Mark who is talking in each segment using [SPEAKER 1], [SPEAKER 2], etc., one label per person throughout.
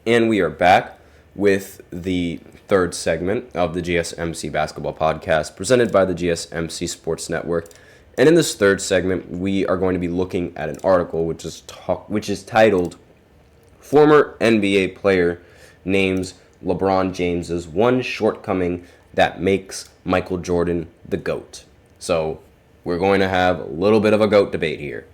[SPEAKER 1] And we are back with the third segment of the GSMC Basketball Podcast presented by the GSMC Sports Network. And in this third segment, we are going to be looking at an article which is titled Former NBA Player Names LeBron James's One Shortcoming That Makes Michael Jordan the GOAT. So we're going to have a little bit of a GOAT debate here.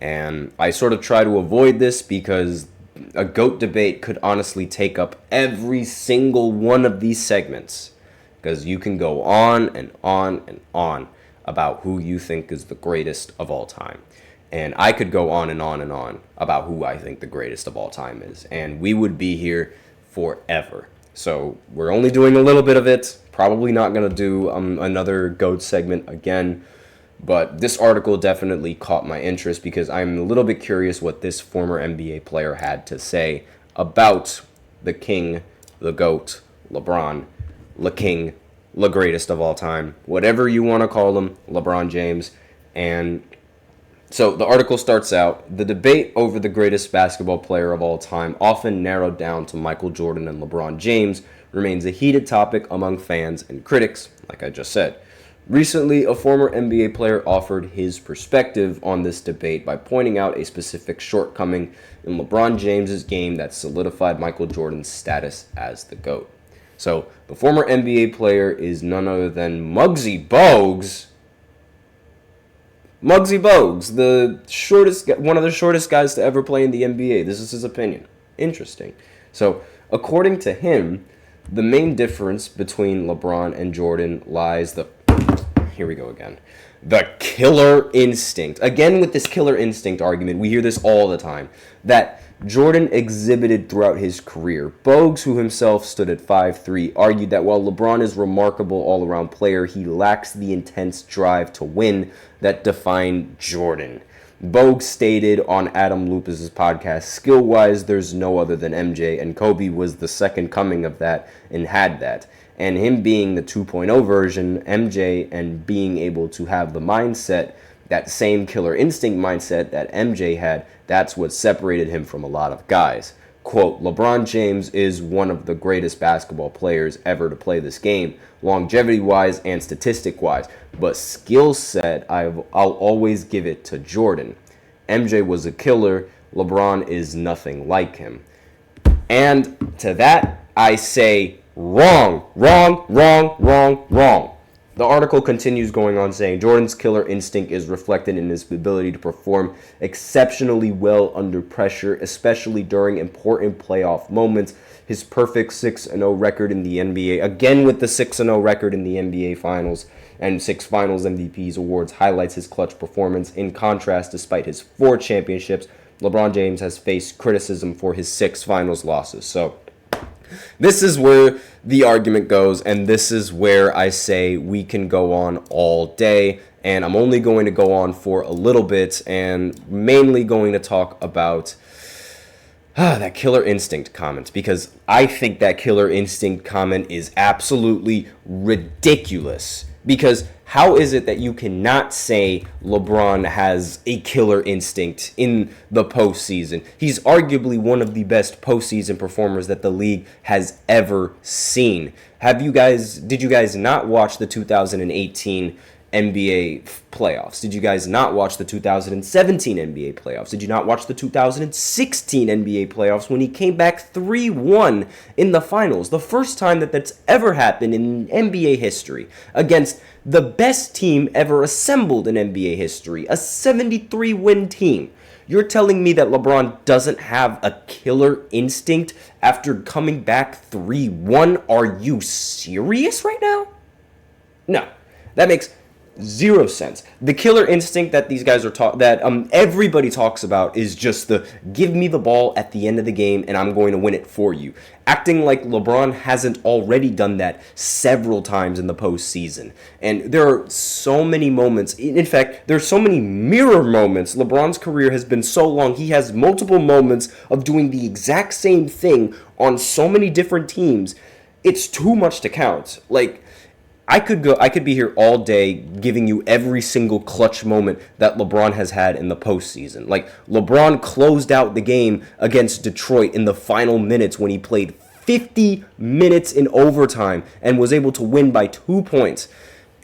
[SPEAKER 1] And I sort of try to avoid this because a GOAT debate could honestly take up every single one of these segments. Because you can go on and on and on about who you think is the greatest of all time. And I could go on and on and on about who I think the greatest of all time is. And we would be here forever. So we're only doing a little bit of it. Probably not going to do another GOAT segment again. But this article definitely caught my interest because I'm a little bit curious what this former NBA player had to say about the king, the GOAT, LeBron, the king, the greatest of all time, whatever you want to call him, LeBron James. And so the article starts out, the debate over the greatest basketball player of all time, often narrowed down to Michael Jordan and LeBron James, remains a heated topic among fans and critics, like I just said. Recently, a former NBA player offered his perspective on this debate by pointing out a specific shortcoming in LeBron James's game that solidified Michael Jordan's status as the GOAT. So, the former NBA player is none other than Muggsy Bogues. Muggsy Bogues, one of the shortest guys to ever play in the NBA. This is his opinion. Interesting. So, according to him, the main difference between LeBron and Jordan lies here we go again. The killer instinct. Again, with this killer instinct argument, we hear this all the time, that Jordan exhibited throughout his career. Bogues, who himself stood at 5'3", argued that while LeBron is a remarkable all-around player, he lacks the intense drive to win that defined Jordan. Bogues stated on Adam Lupus's podcast, skill-wise, there's no other than MJ, and Kobe was the second coming of that and had that. And him being the 2.0 version, MJ, and being able to have the mindset, that same killer instinct mindset that MJ had, that's what separated him from a lot of guys. Quote, LeBron James is one of the greatest basketball players ever to play this game, longevity-wise and statistic-wise. But skill set, I'll always give it to Jordan. MJ was a killer. LeBron is nothing like him. And to that, I say wrong. The article continues going on saying Jordan's killer instinct is reflected in his ability to perform exceptionally well under pressure, especially during important playoff moments. His perfect 6-0 record in the NBA, again with the 6-0 record in the NBA Finals and 6 Finals MVPs awards, highlights his clutch performance. In contrast, despite his 4 championships, LeBron James has faced criticism for his 6 Finals losses. So this is where the argument goes, and this is where I say we can go on all day, and I'm only going to go on for a little bit, and mainly going to talk about that killer instinct comment, because I think that killer instinct comment is absolutely ridiculous. Because how is it that you cannot say LeBron has a killer instinct in the postseason? He's arguably one of the best postseason performers that the league has ever seen. Did you guys not watch the 2018 NBA playoffs? Did you guys not watch the 2017 NBA playoffs? Did you not watch the 2016 NBA playoffs when he came back 3-1 in the finals? The first time that's ever happened in NBA history against the best team ever assembled in NBA history, a 73-win team. You're telling me that LeBron doesn't have a killer instinct after coming back 3-1? Are you serious right now? No, that makes 0 sense. The killer instinct that these guys are everybody talks about is just the give me the ball at the end of the game and I'm going to win it for you. Acting like LeBron hasn't already done that several times in the postseason. And there are so many moments. In fact, there are so many mirror moments. LeBron's career has been so long. He has multiple moments of doing the exact same thing on so many different teams. It's too much to count. I could be here all day giving you every single clutch moment that LeBron has had in the postseason. Like, LeBron closed out the game against Detroit in the final minutes when he played 50 minutes in overtime and was able to win by 2 points.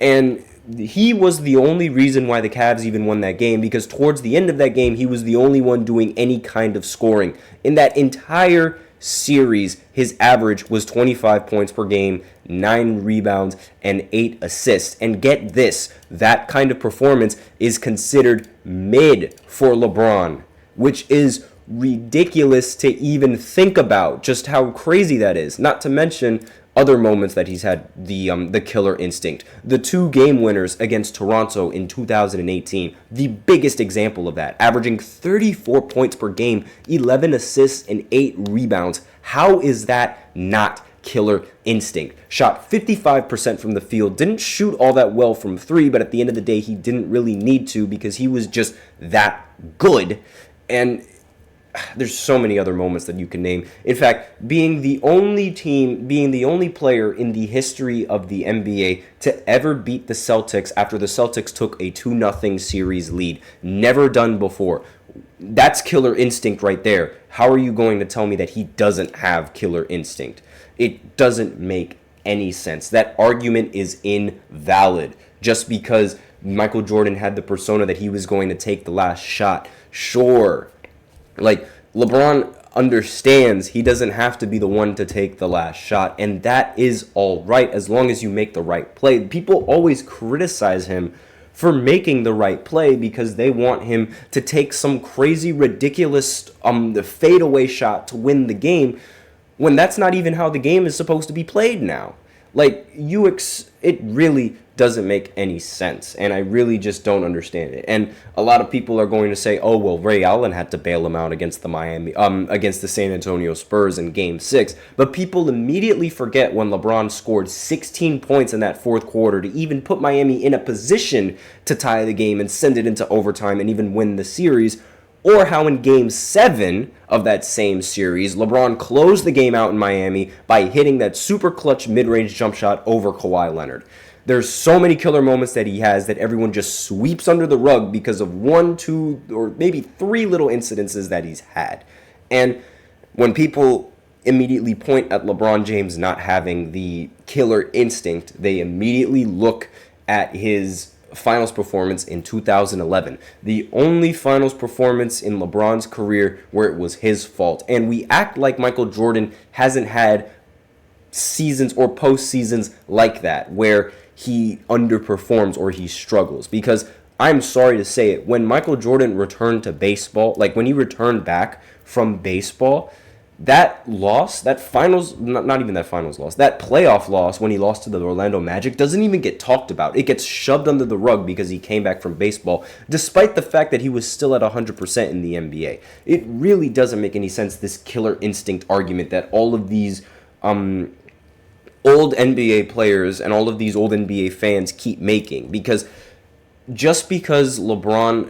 [SPEAKER 1] And he was the only reason why the Cavs even won that game, because towards the end of that game, he was the only one doing any kind of scoring. In that entire series, his average was 25 points per game, 9 rebounds, and 8 assists. And get this, that kind of performance is considered mid for LeBron, which is ridiculous to even think about just how crazy that is. Not to mention other moments that he's had the killer instinct. The 2 game winners against Toronto in 2018, the biggest example of that, averaging 34 points per game, 11 assists, and 8 rebounds. How is that not killer instinct? Shot 55% from the field, didn't shoot all that well from 3, but at the end of the day, he didn't really need to because he was just that good. And there's so many other moments that you can name. In fact, being the only player in the history of the NBA to ever beat the Celtics after the Celtics took a 2-0 series lead. Never done before. That's killer instinct right there. How are you going to tell me that he doesn't have killer instinct? It doesn't make any sense. That argument is invalid. Just because Michael Jordan had the persona that he was going to take the last shot. Sure. Like, LeBron understands he doesn't have to be the one to take the last shot, and that is all right as long as you make the right play. People always criticize him for making the right play because they want him to take some crazy, ridiculous the fadeaway shot to win the game, when that's not even how the game is supposed to be played now. Like, it really doesn't make any sense, and I really just don't understand it. And a lot of people are going to say, "Oh, well, Ray Allen had to bail him out against against the San Antonio Spurs in Game 6." But people immediately forget when LeBron scored 16 points in that fourth quarter to even put Miami in a position to tie the game and send it into overtime and even win the series. Or how in Game 7 of that same series, LeBron closed the game out in Miami by hitting that super clutch mid-range jump shot over Kawhi Leonard. There's so many killer moments that he has that everyone just sweeps under the rug because of 1, 2, or maybe 3 little incidences that he's had. And when people immediately point at LeBron James not having the killer instinct, they immediately look at his finals performance in 2011. The only finals performance in LeBron's career where it was his fault. And we act like Michael Jordan hasn't had seasons or postseasons like that where he underperforms or he struggles. Because I'm sorry to say it, when Michael Jordan returned to baseball, like when he returned back from baseball, that loss, that finals, not even that finals loss, that playoff loss when he lost to the Orlando Magic doesn't even get talked about. It gets shoved under the rug because he came back from baseball, despite the fact that he was still at 100% in the NBA. It really doesn't make any sense, this killer instinct argument that all of these old NBA players and all of these old NBA fans keep making, because just because LeBron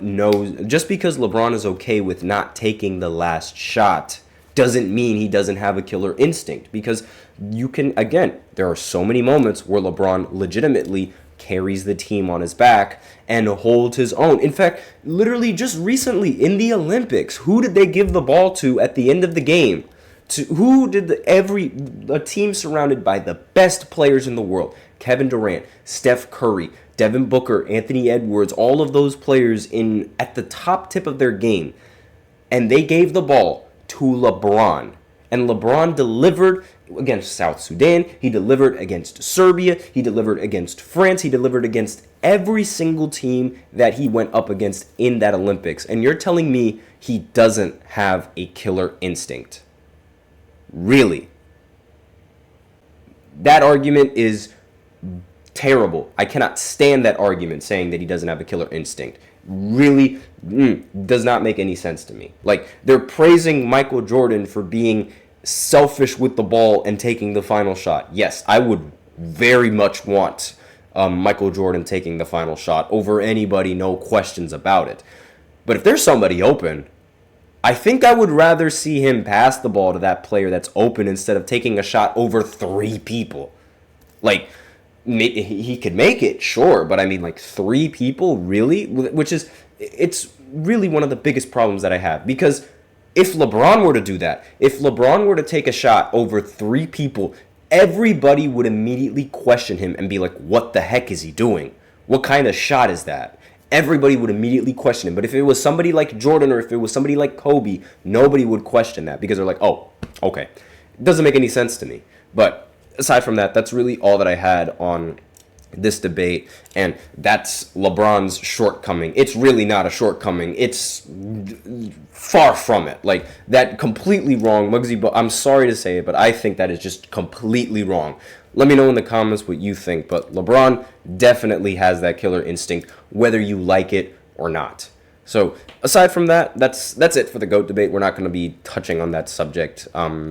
[SPEAKER 1] is okay with not taking the last shot doesn't mean he doesn't have a killer instinct. Because you can, again, there are so many moments where LeBron legitimately carries the team on his back and holds his own. In fact, literally just recently in the Olympics, who did they give the ball to at the end of the game? A team surrounded by the best players in the world. Kevin Durant, Steph Curry, Devin Booker, Anthony Edwards, all of those players at the top tip of their game. And they gave the ball to LeBron. And LeBron delivered against South Sudan. He delivered against Serbia. He delivered against France. He delivered against every single team that he went up against in that Olympics. And you're telling me he doesn't have a killer instinct? Really? That argument is terrible. I cannot stand that argument saying that he doesn't have a killer instinct. Really does not make any sense to me. Like, they're praising Michael Jordan for being selfish with the ball and taking the final shot. Yes, I would very much want Michael Jordan taking the final shot over anybody, no questions about it. But if there's somebody open, I think I would rather see him pass the ball to that player that's open instead of taking a shot over 3 people. Like, he could make it, sure, but I mean, like, 3 people, really? It's really one of the biggest problems that I have, because if LeBron were to do that, if LeBron were to take a shot over 3 people, everybody would immediately question him and be like, what the heck is he doing? What kind of shot is that? Everybody would immediately question him. But if it was somebody like Jordan or if it was somebody like Kobe, nobody would question that, because they're like, oh, okay. It doesn't make any sense to me. But aside from that, that's really all that I had on this debate, and that's LeBron's shortcoming. It's really not a shortcoming. It's far from it. Like, that completely wrong. Muggsy Bogues, I'm sorry to say it, but I think that is just completely wrong. Let me know in the comments what you think, but LeBron definitely has that killer instinct, whether you like it or not. So aside from that, that's it for the GOAT debate. We're not going to be touching on that subject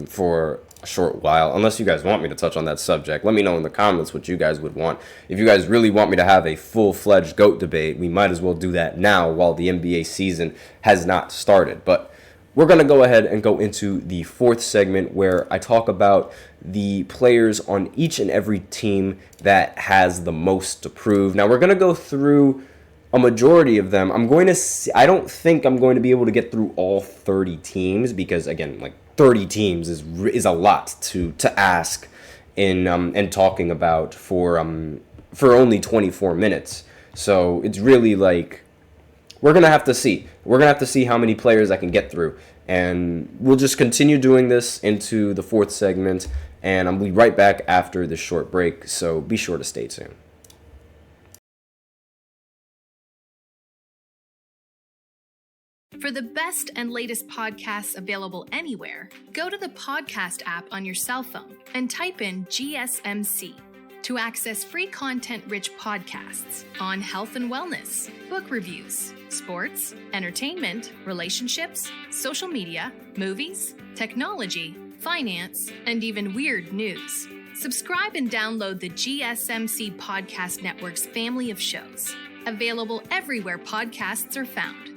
[SPEAKER 1] for a short while, unless you guys want me to touch on that subject. Let me know in the comments what you guys would want. If you guys really want me to have a full-fledged GOAT debate, we might as well do that now while the NBA season has not started. But we're going to go ahead and go into the 4th segment, where I talk about the players on each and every team that has the most to prove. Now, we're going to go through a majority of them. I don't think I'm going to be able to get through all 30 teams, because, again, like, 30 teams is a lot to ask in talking about for only 24 minutes. So it's really like, we're gonna have to see. We're gonna have to see how many players I can get through, and we'll just continue doing this into the 4th segment, and I'll be right back after this short break. So be sure to stay tuned.
[SPEAKER 2] For the best and latest podcasts available anywhere, go to the podcast app on your cell phone and type in GSMC to access free content-rich podcasts on health and wellness, book reviews, sports, entertainment, relationships, social media, movies, technology, finance, and even weird news. Subscribe and download the GSMC Podcast Network's family of shows, available everywhere podcasts are found.